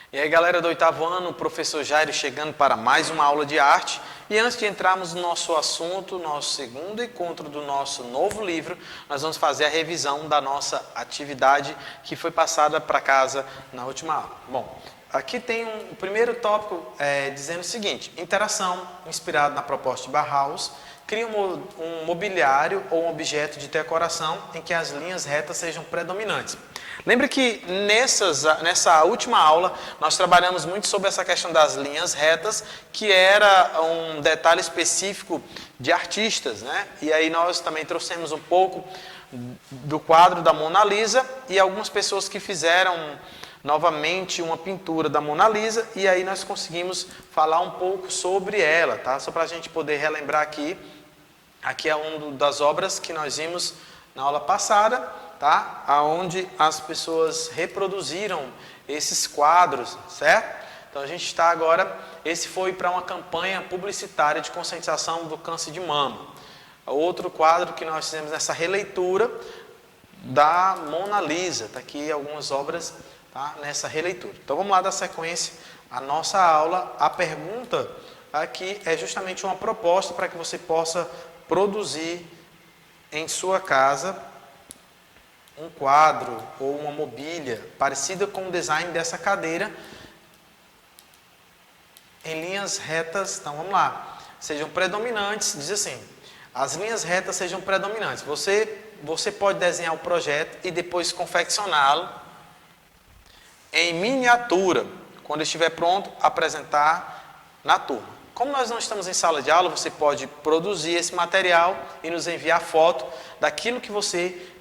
E aí, galera do 8º ano, o professor Jairo chegando para mais uma aula de arte. E antes de entrarmos no nosso assunto, nosso segundo encontro do nosso novo livro, nós vamos fazer a revisão da nossa atividade que foi passada para casa na última aula. Bom, aqui tem o primeiro tópico dizendo o seguinte: interação, inspirado na proposta de Bauhaus, cria um mobiliário ou um objeto de decoração em que as linhas retas sejam predominantes. Lembre que nessa última aula nós trabalhamos muito sobre essa questão das linhas retas, que era um detalhe específico de artistas, né? E aí nós também trouxemos um pouco do quadro da Mona Lisa e algumas pessoas que fizeram novamente uma pintura da Mona Lisa, e aí nós conseguimos falar um pouco sobre ela, tá? Só para a gente poder relembrar aqui. Aqui é uma das obras que nós vimos na aula passada, tá? Onde as pessoas reproduziram esses quadros, certo? Então a gente está agora, esse foi para uma campanha publicitária de conscientização do câncer de mama. Outro quadro que nós fizemos nessa releitura da Mona Lisa, está aqui algumas obras, tá? Nessa releitura. Então vamos lá dar sequência à nossa aula. A pergunta aqui é justamente uma proposta para que você possa produzir em sua casa um quadro ou uma mobília parecida com o design dessa cadeira em linhas retas. Então vamos lá, sejam predominantes, diz assim, as linhas retas sejam predominantes. Você pode desenhar o projeto e depois confeccioná-lo em miniatura, quando estiver pronto, apresentar na turma. Como nós não estamos em sala de aula, você pode produzir esse material e nos enviar foto daquilo que você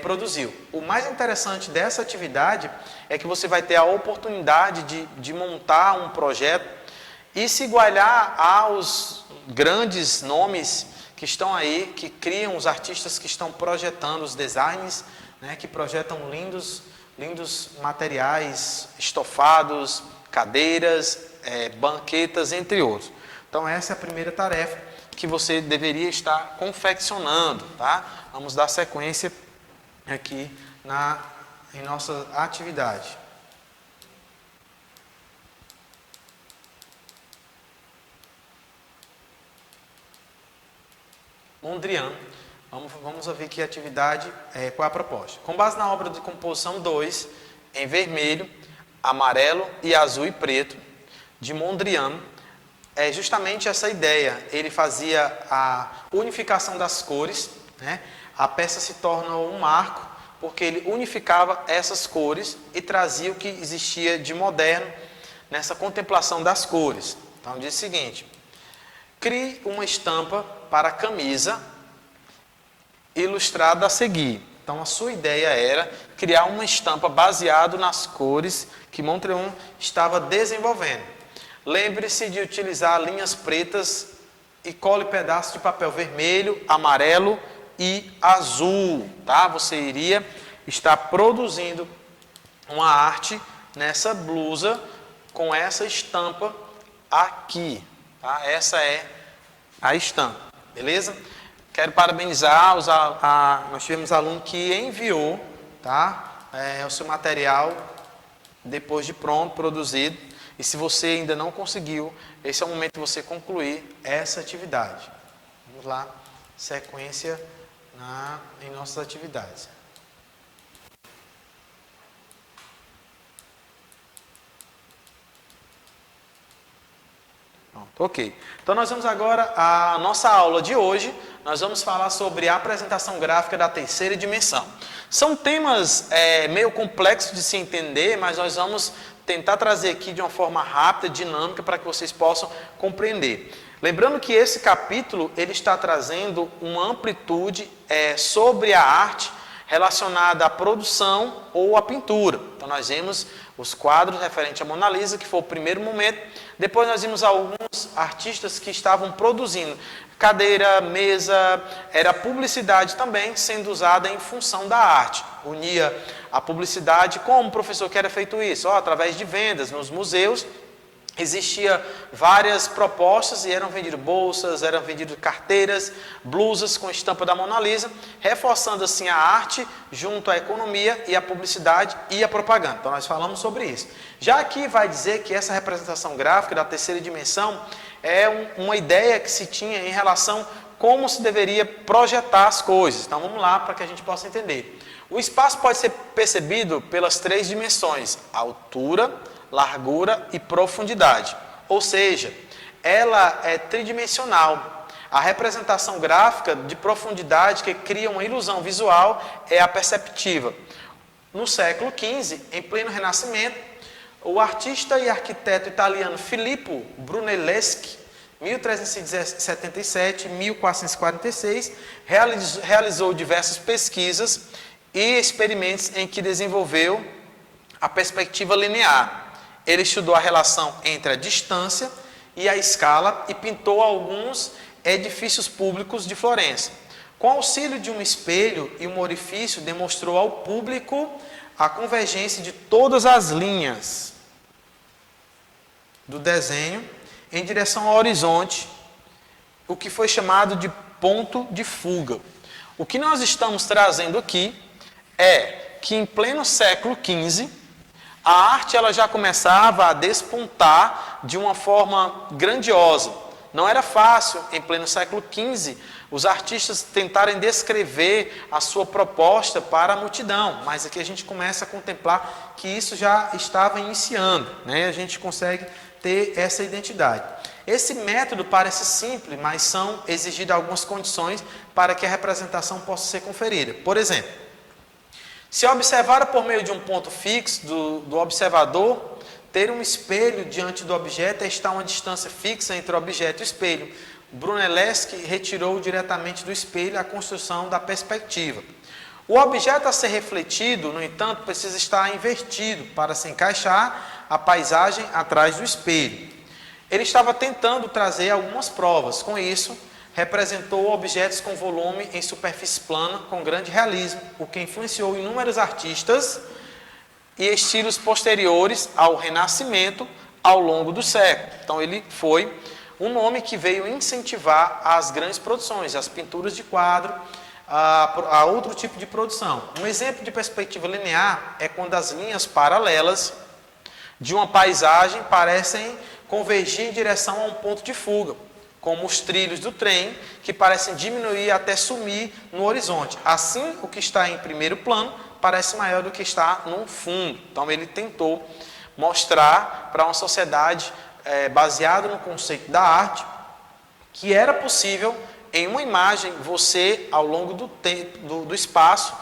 produziu. O mais interessante dessa atividade é que você vai ter a oportunidade de montar um projeto e se igualar aos grandes nomes que estão aí, que criam os artistas que estão projetando os designs, né, que projetam lindos materiais, estofados, cadeiras, banquetas, entre outros. Então essa é a primeira tarefa que você deveria estar confeccionando, tá? Vamos dar sequência aqui em nossa atividade. Mondrian. Vamos ver que atividade, qual é a proposta. Com base na obra de composição 2, em vermelho, amarelo e azul e preto, de Mondrian, é justamente essa ideia. Ele fazia a unificação das cores, né? A peça se torna um marco, porque ele unificava essas cores e trazia o que existia de moderno nessa contemplação das cores. Então diz o seguinte: crie uma estampa para a camisa ilustrada a seguir. Então a sua ideia era criar uma estampa baseado nas cores que Mondrian estava desenvolvendo. Lembre-se de utilizar linhas pretas e cole pedaços de papel vermelho, amarelo e azul, tá? Você iria estar produzindo uma arte nessa blusa com essa estampa aqui, tá? Essa é a estampa, beleza? Quero parabenizar nós tivemos aluno que enviou, tá? O seu material depois de pronto, produzido. E se você ainda não conseguiu, esse é o momento de você concluir essa atividade. Vamos lá, sequência em nossas atividades. Pronto, ok. Então nós vamos agora à nossa aula de hoje. Nós vamos falar sobre a apresentação gráfica da terceira dimensão. São temas meio complexos de se entender, mas nós vamos tentar trazer aqui de uma forma rápida, dinâmica, para que vocês possam compreender. Lembrando que esse capítulo ele está trazendo uma amplitude sobre a arte relacionada à produção ou à pintura. Então nós vimos os quadros referentes à Mona Lisa, que foi o primeiro momento. Depois nós vimos alguns artistas que estavam produzindo cadeira, mesa, era publicidade também sendo usada em função da arte. Unia a publicidade, como o professor que era feito isso? Através de vendas nos museus existia várias propostas e eram vendidas bolsas, eram vendidas carteiras, blusas com estampa da Mona Lisa, reforçando assim a arte junto à economia e à publicidade e à propaganda. Então nós falamos sobre isso. Já aqui vai dizer que essa representação gráfica da terceira dimensão é uma ideia que se tinha em relação a como se deveria projetar as coisas. Então vamos lá para que a gente possa entender. O espaço pode ser percebido pelas três dimensões: altura, largura e profundidade. Ou seja, ela é tridimensional. A representação gráfica de profundidade que cria uma ilusão visual é a perceptiva. No século XV, em pleno Renascimento, o artista e arquiteto italiano Filippo Brunelleschi, 1377-1446, realizou diversas pesquisas e experimentos em que desenvolveu a perspectiva linear. Ele estudou a relação entre a distância e a escala e pintou alguns edifícios públicos de Florença. Com auxílio de um espelho e um orifício, demonstrou ao público a convergência de todas as linhas do desenho em direção ao horizonte, o que foi chamado de ponto de fuga. O que nós estamos trazendo aqui é que em pleno século XV, a arte ela já começava a despontar de uma forma grandiosa. Não era fácil, em pleno século XV, os artistas tentarem descrever a sua proposta para a multidão, mas aqui a gente começa a contemplar que isso já estava iniciando, né? A gente consegue ter essa identidade. Esse método parece simples, mas são exigidas algumas condições para que a representação possa ser conferida. Por exemplo, se observar por meio de um ponto fixo do observador, ter um espelho diante do objeto é estar a uma distância fixa entre o objeto e o espelho. Brunelleschi retirou diretamente do espelho a construção da perspectiva. O objeto a ser refletido, no entanto, precisa estar invertido para se encaixar a paisagem atrás do espelho. Ele estava tentando trazer algumas provas. Com isso, representou objetos com volume em superfície plana com grande realismo, o que influenciou inúmeros artistas e estilos posteriores ao Renascimento ao longo do século. Então ele foi um nome que veio incentivar as grandes produções, as pinturas de quadro, a outro tipo de produção. Um exemplo de perspectiva linear é quando as linhas paralelas de uma paisagem parecem convergir em direção a um ponto de fuga, como os trilhos do trem, que parecem diminuir até sumir no horizonte. Assim, o que está em primeiro plano parece maior do que está no fundo. Então, ele tentou mostrar para uma sociedade baseada no conceito da arte que era possível, em uma imagem, você, ao longo do tempo, do espaço,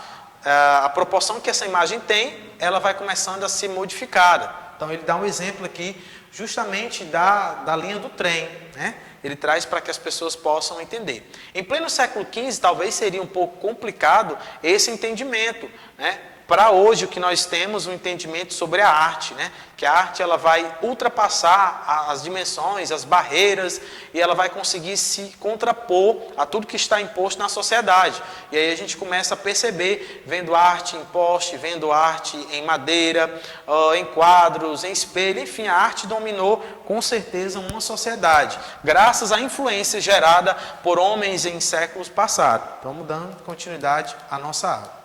a proporção que essa imagem tem, ela vai começando a ser modificada. Então, ele dá um exemplo aqui, justamente da linha do trem, né? Ele traz para que as pessoas possam entender. Em pleno século XV, talvez seria um pouco complicado esse entendimento, né? Para hoje, o que nós temos, um entendimento sobre a arte, né? Que a arte ela vai ultrapassar as dimensões, as barreiras, e ela vai conseguir se contrapor a tudo que está imposto na sociedade. E aí a gente começa a perceber, vendo arte em poste, vendo arte em madeira, em quadros, em espelho, enfim, a arte dominou com certeza uma sociedade, graças à influência gerada por homens em séculos passados. Vamos dando continuidade à nossa aula.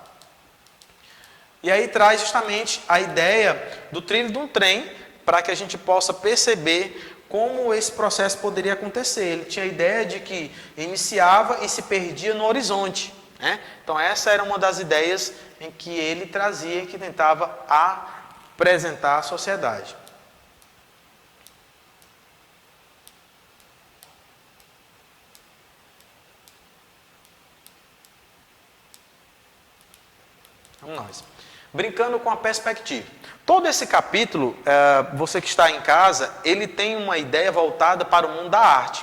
E aí traz justamente a ideia do trilho de um trem, para que a gente possa perceber como esse processo poderia acontecer. Ele tinha a ideia de que iniciava e se perdia no horizonte, né? Então essa era uma das ideias em que ele trazia, que tentava apresentar à sociedade. Vamos nós. Brincando com a perspectiva. Todo esse capítulo, você que está em casa, ele tem uma ideia voltada para o mundo da arte.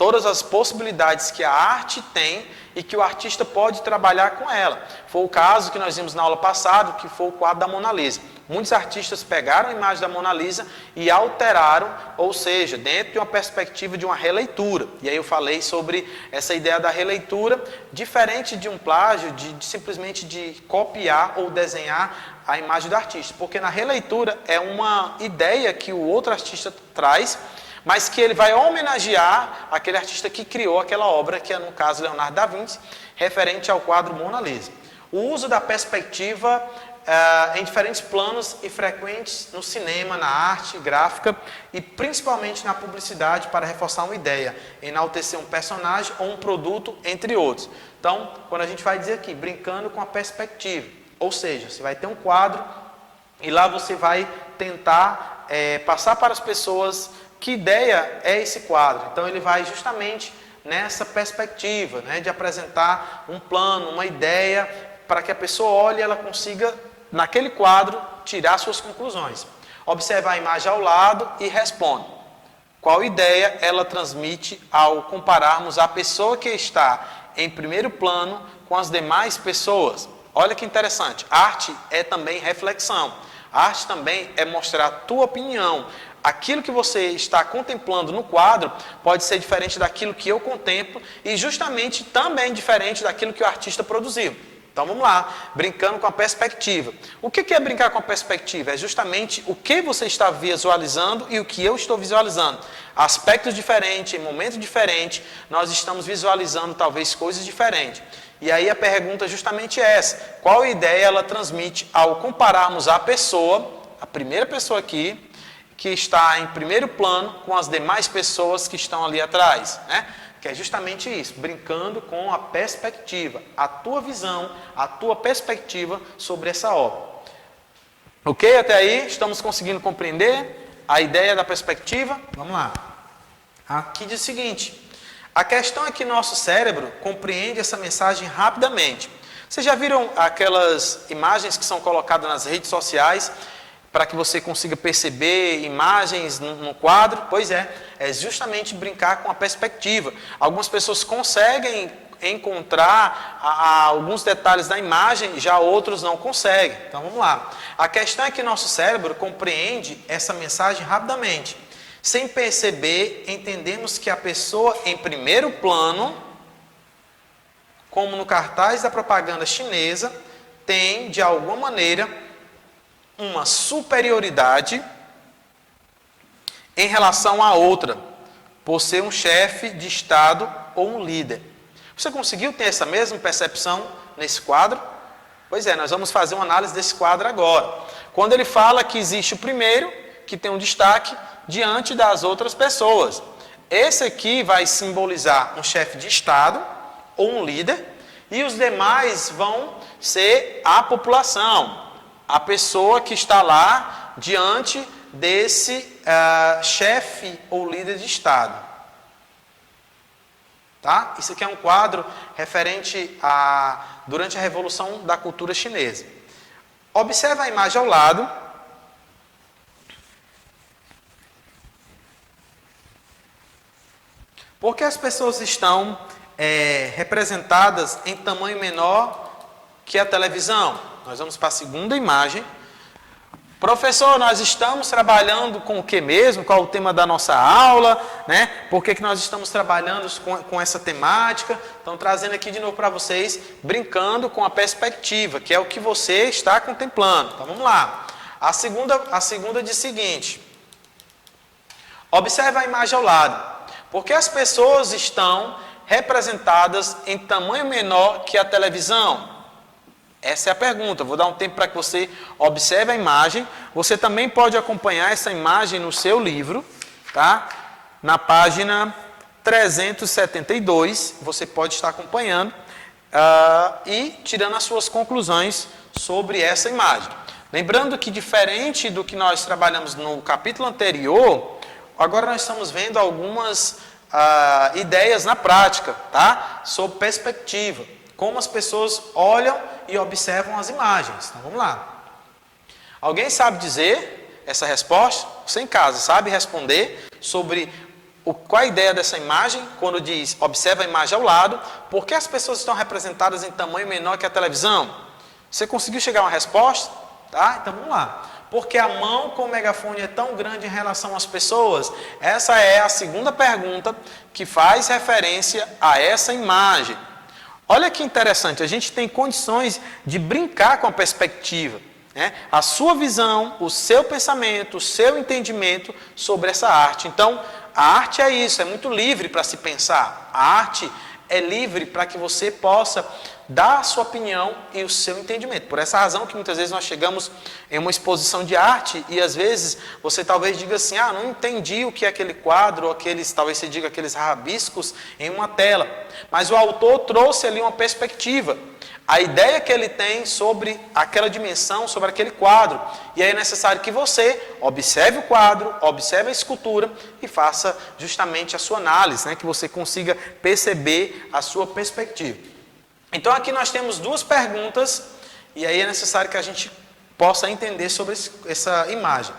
todas as possibilidades que a arte tem e que o artista pode trabalhar com ela. Foi o caso que nós vimos na aula passada, que foi o quadro da Mona Lisa. Muitos artistas pegaram a imagem da Mona Lisa e alteraram, ou seja, dentro de uma perspectiva de uma releitura. E aí eu falei sobre essa ideia da releitura, diferente de um plágio, de simplesmente de copiar ou desenhar a imagem do artista. Porque na releitura é uma ideia que o outro artista traz, mas que ele vai homenagear aquele artista que criou aquela obra, que é, no caso, Leonardo da Vinci, referente ao quadro Mona Lisa. O uso da perspectiva em diferentes planos e frequentes no cinema, na arte gráfica e principalmente na publicidade para reforçar uma ideia, enaltecer um personagem ou um produto, entre outros. Então, quando a gente vai dizer aqui, brincando com a perspectiva, ou seja, você vai ter um quadro e lá você vai tentar passar para as pessoas que ideia é esse quadro. Então, ele vai justamente nessa perspectiva, né, de apresentar um plano, uma ideia, para que a pessoa olhe e ela consiga, naquele quadro, tirar suas conclusões. Observa a imagem ao lado e responde. Qual ideia ela transmite ao compararmos a pessoa que está em primeiro plano com as demais pessoas? Olha que interessante. Arte é também reflexão. Arte também é mostrar a tua opinião. Aquilo que você está contemplando no quadro pode ser diferente daquilo que eu contemplo e justamente também diferente daquilo que o artista produziu. Então vamos lá, brincando com a perspectiva. O que é brincar com a perspectiva? É justamente o que você está visualizando e o que eu estou visualizando. Aspectos diferentes, em momentos diferentes, nós estamos visualizando talvez coisas diferentes. E aí a pergunta é justamente essa. Qual ideia ela transmite ao compararmos a pessoa, a primeira pessoa aqui, que está em primeiro plano com as demais pessoas que estão ali atrás, né? Que é justamente isso, brincando com a perspectiva, a tua visão, a tua perspectiva sobre essa obra. Ok? Até aí, estamos conseguindo compreender a ideia da perspectiva? Vamos lá. Aqui diz o seguinte, a questão é que nosso cérebro compreende essa mensagem rapidamente. Vocês já viram aquelas imagens que são colocadas nas redes sociais para que você consiga perceber imagens no quadro? Pois é justamente brincar com a perspectiva. Algumas pessoas conseguem encontrar alguns detalhes da imagem, já outros não conseguem. Então vamos lá. A questão é que nosso cérebro compreende essa mensagem rapidamente. Sem perceber, entendemos que a pessoa em primeiro plano, como no cartaz da propaganda chinesa, tem, de alguma maneira, uma superioridade em relação à outra, por ser um chefe de Estado ou um líder. Você conseguiu ter essa mesma percepção nesse quadro? Pois é, nós vamos fazer uma análise desse quadro agora. Quando ele fala que existe o primeiro, que tem um destaque diante das outras pessoas. Esse aqui vai simbolizar um chefe de Estado ou um líder, e os demais vão ser a população, a pessoa que está lá diante desse chefe ou líder de Estado. Tá? Isso aqui é um quadro referente durante a Revolução da Cultura Chinesa. Observe a imagem ao lado. Porque as pessoas estão representadas em tamanho menor que a televisão. Nós vamos para a segunda imagem. Professor, nós estamos trabalhando com o que mesmo? Qual é o tema da nossa aula? Né? Por que nós estamos trabalhando com essa temática? Então, trazendo aqui de novo para vocês, brincando com a perspectiva, que é o que você está contemplando. Então, vamos lá. A segunda diz o seguinte. Observe a imagem ao lado. Porque as pessoas estão representadas em tamanho menor que a televisão? Essa é a pergunta. Vou dar um tempo para que você observe a imagem. Você também pode acompanhar essa imagem no seu livro, tá? Na página 372, você pode estar acompanhando e tirando as suas conclusões sobre essa imagem. Lembrando que, diferente do que nós trabalhamos no capítulo anterior, agora nós estamos vendo algumas ideias na prática, tá? Sobre perspectiva. Como as pessoas olham e observam as imagens. Então, vamos lá. Alguém sabe dizer essa resposta? Você em casa sabe responder sobre qual a ideia dessa imagem? Quando diz, observa a imagem ao lado, por que as pessoas estão representadas em tamanho menor que a televisão? Você conseguiu chegar a uma resposta? Tá? Então vamos lá. Porque a mão com o megafone é tão grande em relação às pessoas? Essa é a segunda pergunta que faz referência a essa imagem. Olha que interessante, a gente tem condições de brincar com a perspectiva, né? A sua visão, o seu pensamento, o seu entendimento sobre essa arte. Então, a arte é isso, é muito livre para se pensar. A arte é livre para que você possa dar a sua opinião e o seu entendimento. Por essa razão que muitas vezes nós chegamos em uma exposição de arte e às vezes você talvez diga assim, não entendi o que é aquele quadro, ou talvez você diga aqueles rabiscos em uma tela. Mas o autor trouxe ali uma perspectiva, a ideia que ele tem sobre aquela dimensão, sobre aquele quadro. E aí é necessário que você observe o quadro, observe a escultura e faça justamente a sua análise, né? Que você consiga perceber a sua perspectiva. Então aqui nós temos duas perguntas e aí é necessário que a gente possa entender sobre essa imagem.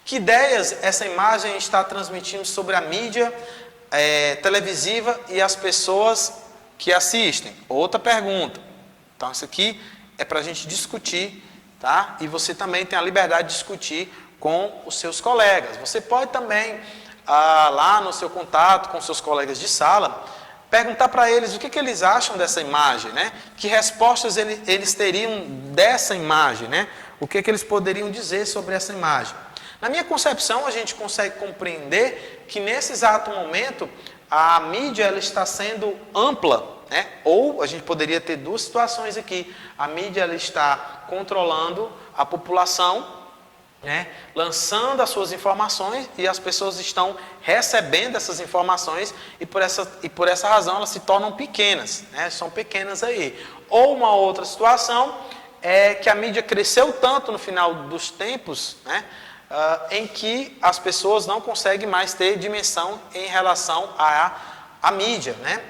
Que ideias essa imagem está transmitindo sobre a mídia televisiva e as pessoas que assistem? Outra pergunta. Então isso aqui é para a gente discutir, tá? E você também tem a liberdade de discutir com os seus colegas. Você pode também, lá no seu contato com seus colegas de sala, perguntar para eles o que eles acham dessa imagem, né? Que respostas eles teriam dessa imagem, né? O que eles poderiam dizer sobre essa imagem. Na minha concepção, a gente consegue compreender que nesse exato momento, a mídia ela está sendo ampla, né? Ou a gente poderia ter duas situações aqui. A mídia ela está controlando a população, né, lançando as suas informações e as pessoas estão recebendo essas informações e por essa razão elas se tornam pequenas, né, são pequenas aí. Ou uma outra situação é que a mídia cresceu tanto no final dos tempos, né, em que as pessoas não conseguem mais ter dimensão em relação à mídia, né,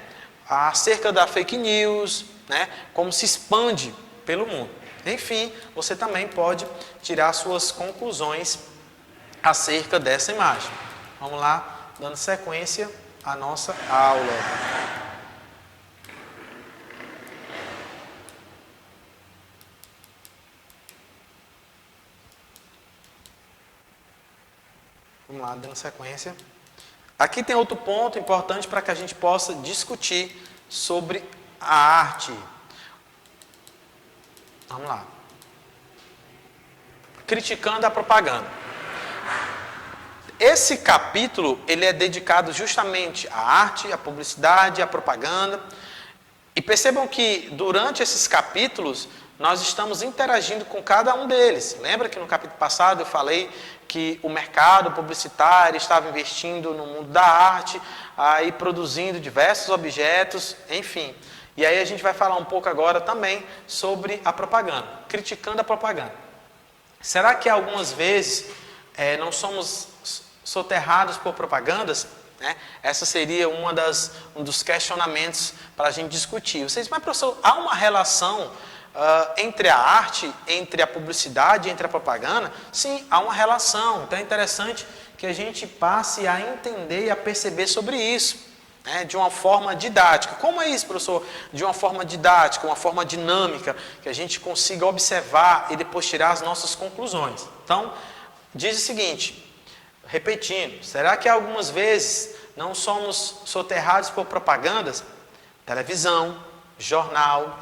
acerca da fake news, né, como se expande pelo mundo. Enfim, você também pode tirar suas conclusões acerca dessa imagem. Vamos lá, dando sequência à nossa aula. Vamos lá, dando sequência. Aqui tem outro ponto importante para que a gente possa discutir sobre a arte. Vamos lá. Criticando a propaganda. Esse capítulo, ele é dedicado justamente à arte, à publicidade, à propaganda. E percebam que durante esses capítulos, nós estamos interagindo com cada um deles. Lembra que no capítulo passado eu falei que o mercado publicitário estava investindo no mundo da arte, aí produzindo diversos objetos, enfim. E aí a gente vai falar um pouco agora também sobre a propaganda, criticando a propaganda. Será que algumas vezes não somos soterrados por propagandas? Né? Essa seria um dos questionamentos para a gente discutir. Vocês, mas professor, há uma relação entre a arte, entre a publicidade, entre a propaganda? Sim, há uma relação. Então é interessante que a gente passe a entender e a perceber sobre isso. De uma forma didática. Como é isso, professor? De uma forma didática, uma forma dinâmica, que a gente consiga observar e depois tirar as nossas conclusões. Então, diz o seguinte, repetindo, será que algumas vezes não somos soterrados por propagandas? Televisão, jornal,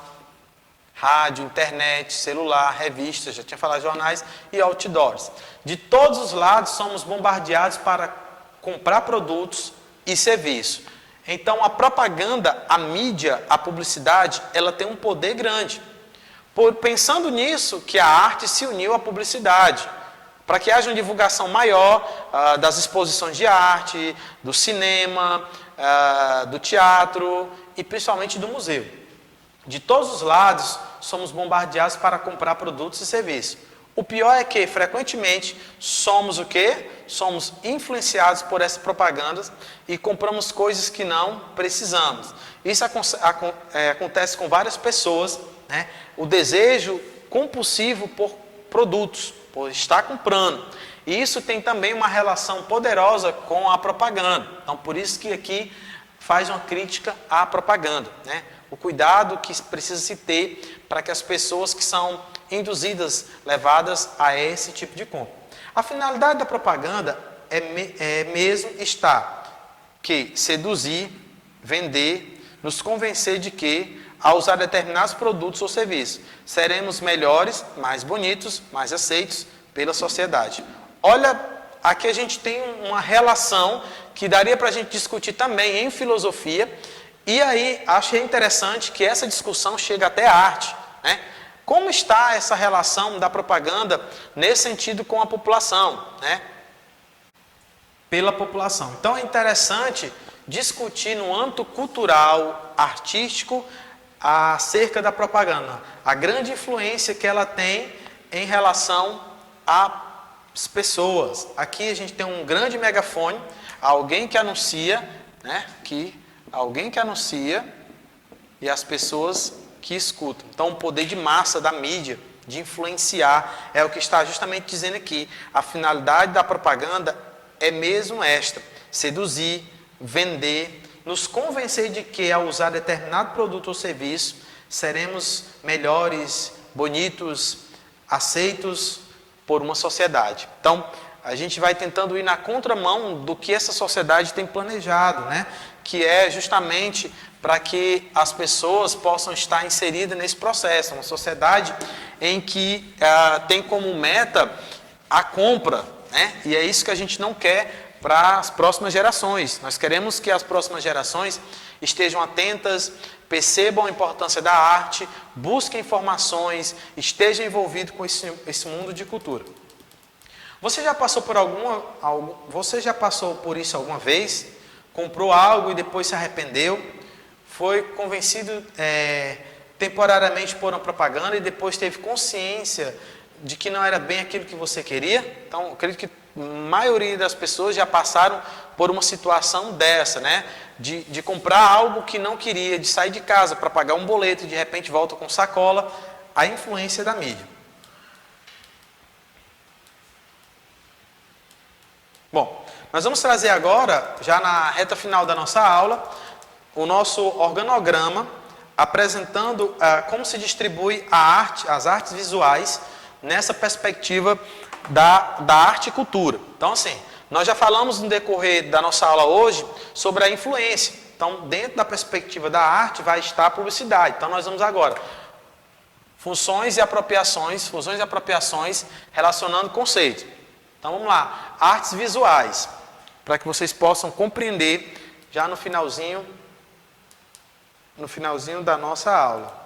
rádio, internet, celular, revistas, já tinha falado jornais e outdoors. De todos os lados somos bombardeados para comprar produtos e serviços. Então, a propaganda, a mídia, a publicidade, ela tem um poder grande. Pensando nisso, que a arte se uniu à publicidade, para que haja uma divulgação maior das exposições de arte, do cinema, do teatro e principalmente do museu. De todos os lados, somos bombardeados para comprar produtos e serviços. O pior é que, frequentemente, somos o quê? Somos influenciados por essas propagandas e compramos coisas que não precisamos. Isso acontece com várias pessoas, né? O desejo compulsivo por produtos, por estar comprando. E isso tem também uma relação poderosa com a propaganda. Então, por isso que aqui faz uma crítica à propaganda, né? O cuidado que precisa se ter para que as pessoas que são induzidas, levadas a esse tipo de compra. A finalidade da propaganda é mesmo que seduzir, vender, nos convencer de que, ao usar determinados produtos ou serviços, seremos melhores, mais bonitos, mais aceitos pela sociedade. Olha, aqui a gente tem uma relação que daria para a gente discutir também em filosofia, e aí achei interessante que essa discussão chega até a arte, né? Como está essa relação da propaganda nesse sentido com a população, né? Pela população. Então é interessante discutir no âmbito cultural, artístico, acerca da propaganda, a grande influência que ela tem em relação às pessoas. Aqui a gente tem um grande megafone, alguém que anuncia, né? Alguém que anuncia e as pessoas que escutam. Então, o poder de massa da mídia, de influenciar, é o que está justamente dizendo aqui. A finalidade da propaganda é mesmo esta: seduzir, vender, nos convencer de que, ao usar determinado produto ou serviço, seremos melhores, bonitos, aceitos por uma sociedade. Então, a gente vai tentando ir na contramão do que essa sociedade tem planejado, né? Que é justamente para que as pessoas possam estar inseridas nesse processo. Uma sociedade em que tem como meta a compra, né? E é isso que a gente não quer para as próximas gerações. Nós queremos que as próximas gerações estejam atentas, percebam a importância da arte, busquem informações, estejam envolvidos com esse mundo de cultura. Você já passou por isso alguma vez? Comprou algo e depois se arrependeu? Foi convencido temporariamente por uma propaganda e depois teve consciência de que não era bem aquilo que você queria? Então, eu acredito que a maioria das pessoas já passaram por uma situação dessa, né? De comprar algo que não queria, de sair de casa para pagar um boleto e de repente volta com sacola. A influência da mídia. Bom, nós vamos trazer agora, já na reta final da nossa aula, o nosso organograma apresentando como se distribui as artes visuais nessa perspectiva da arte e cultura. Então, assim, nós já falamos no decorrer da nossa aula hoje sobre a influência. Então, dentro da perspectiva da arte vai estar a publicidade. Então, nós vamos agora funções e apropriações relacionando conceitos. Então, vamos lá, artes visuais, para que vocês possam compreender já no finalzinho da nossa aula.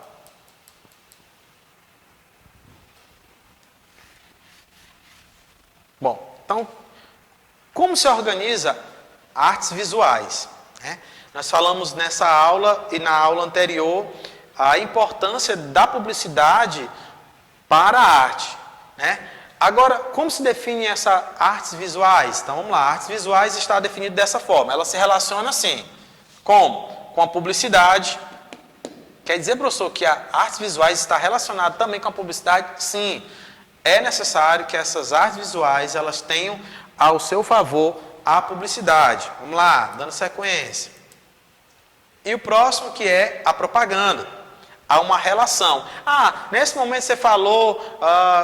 Bom, então, como se organiza artes visuais, né? Nós falamos nessa aula e na aula anterior a importância da publicidade para a arte, né? Agora, como se define essas artes visuais? Então, vamos lá, artes visuais está definido dessa forma, ela se relaciona assim, como? Com a publicidade. Quer dizer, professor, que as artes visuais está relacionada também com a publicidade? Sim. É necessário que essas artes visuais elas tenham ao seu favor a publicidade. Vamos lá, dando sequência. E o próximo que é a propaganda. Há uma relação. Nesse momento você falou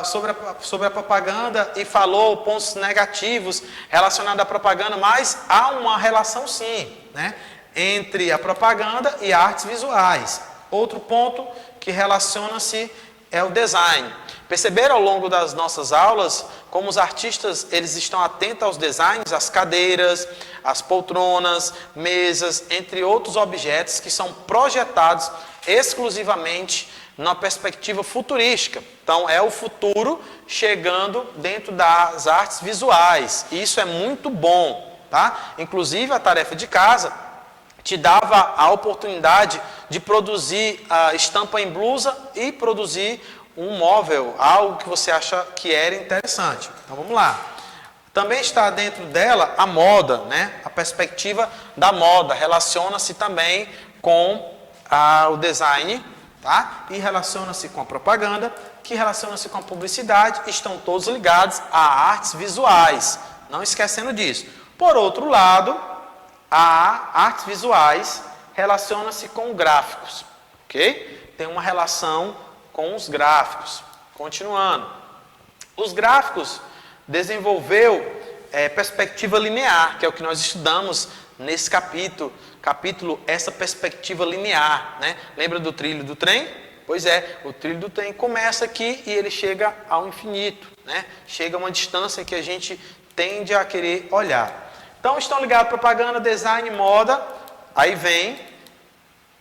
sobre a propaganda e falou pontos negativos relacionados à propaganda, mas há uma relação sim, né, entre a propaganda e artes visuais. Outro ponto que relaciona-se é o design. Perceberam ao longo das nossas aulas como os artistas eles estão atentos aos designs, as cadeiras, as poltronas, mesas, entre outros objetos que são projetados exclusivamente na perspectiva futurística. Então, é o futuro chegando dentro das artes visuais. E isso é muito bom, tá? Inclusive, a tarefa de casa te dava a oportunidade de produzir a estampa em blusa e produzir um móvel, algo que você acha que era interessante. Então, vamos lá. Também está dentro dela a moda, né? A perspectiva da moda relaciona-se também com o design tá? E relaciona-se com a propaganda, que relaciona-se com a publicidade, estão todos ligados a artes visuais, não esquecendo disso. Por outro lado, a artes visuais relaciona-se com gráficos, ok? Tem uma relação com os gráficos. Continuando, os gráficos desenvolveu perspectiva linear, que é o que nós estudamos nesse capítulo, essa perspectiva linear, né? Lembra do trilho do trem? Pois é, o trilho do trem começa aqui e ele chega ao infinito, né? Chega a uma distância que a gente tende a querer olhar. Então estão ligados a propaganda, design, moda, aí vem,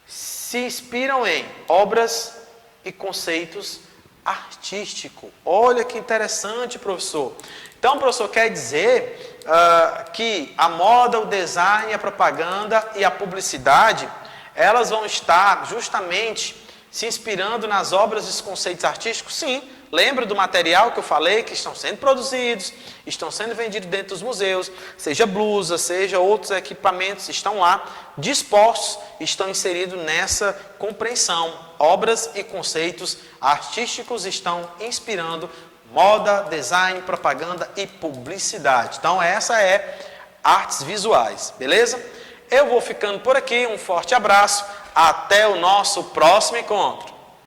se inspiram em obras e conceitos artísticos. Olha que interessante, professor. Então, o professor quer dizer que a moda, o design, a propaganda e a publicidade, elas vão estar justamente se inspirando nas obras e os conceitos artísticos? Sim. Lembra do material que eu falei, que estão sendo produzidos, estão sendo vendidos dentro dos museus, seja blusas, seja outros equipamentos, estão lá dispostos, estão inseridos nessa compreensão. Obras e conceitos artísticos estão inspirando moda, design, propaganda e publicidade. Então essa é artes visuais, beleza? Eu vou ficando por aqui, um forte abraço, até o nosso próximo encontro.